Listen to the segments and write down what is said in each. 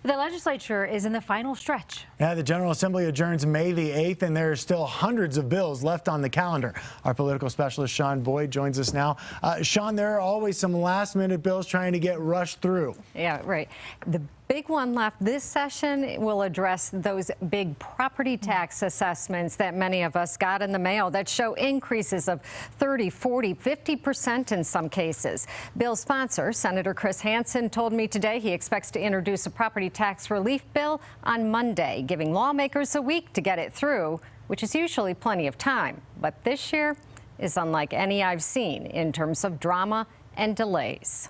The legislature is in the final stretch. Yeah, the General Assembly adjourns May the 8th, and there are still hundreds of bills left on the calendar. Our political specialist, Shaun Boyd, joins us now. Shaun, there are always some last-minute bills trying to get rushed through. Yeah, right. The big one left this session will address those big property tax assessments that many of us got in the mail that show increases of 30, 40, 50% in some cases. Bill sponsor, Senator Chris Hansen, told me today he expects to introduce a property tax relief bill on Monday, giving lawmakers a week to get it through, which is usually plenty of time. But this year is unlike any I've seen in terms of drama and delays.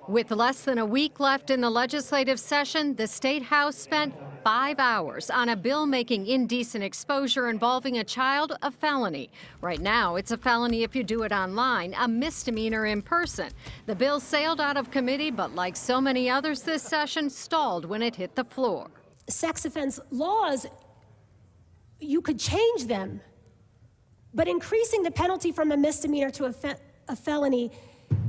With less than a week left in the legislative session, the State House spent 5 hours on a bill making indecent exposure involving a child a felony. Right now, it's a felony if you do it online, a misdemeanor in person. The bill sailed out of committee, but like so many others this session, stalled when it hit the floor. Sex offense laws, you could change them, but increasing the penalty from a misdemeanor to a felony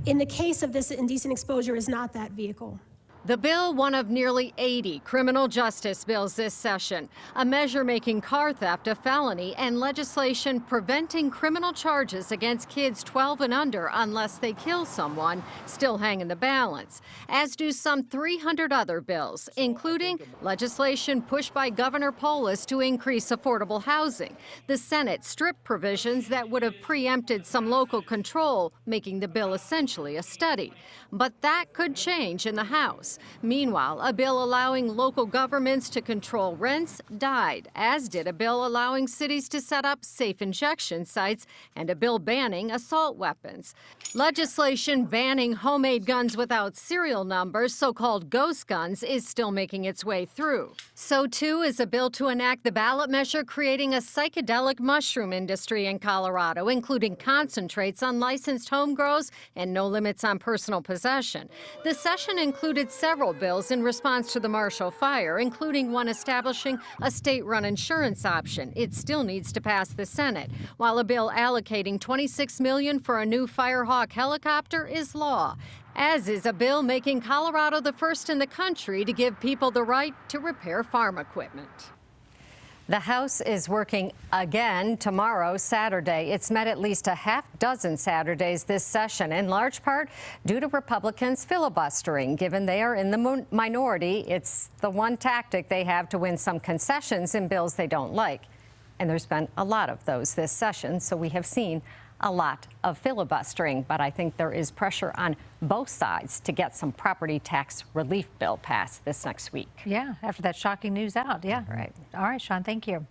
in the case of this indecent exposure is not that vehicle. The bill, one of nearly 80 criminal justice bills this session, a measure making car theft a felony and legislation preventing criminal charges against kids 12 and under unless they kill someone, still hang in the balance, as do some 300 other bills, including legislation pushed by Governor Polis to increase affordable housing. The Senate stripped provisions that would have preempted some local control, making the bill essentially a study. But that could change in the House. Meanwhile, a bill allowing local governments to control rents died, as did a bill allowing cities to set up safe injection sites and a bill banning assault weapons. Legislation banning homemade guns without serial numbers, so-called ghost guns, is still making its way through. So, too, is a bill to enact the ballot measure creating a psychedelic mushroom industry in Colorado, including concentrates on licensed home grows and no limits on personal possession. The session included several bills in response to the Marshall Fire, including one establishing a state-run insurance option. It still needs to pass the Senate, while a bill allocating $26 million for a new Firehawk helicopter is law, as is a bill making Colorado the first in the country to give people the right to repair farm equipment. The House is working again tomorrow, Saturday. It's met at least a half dozen Saturdays this session, in large part due to Republicans filibustering. Given they are in the minority, it's the one tactic they have to win some concessions in bills they don't like. And there's been a lot of those this session, so we have seen a lot of filibustering. But I think there is pressure on both sides to get some property tax relief bill passed this next week. Yeah, after that shocking news out. Yeah. Right. All right, Shaun, thank you.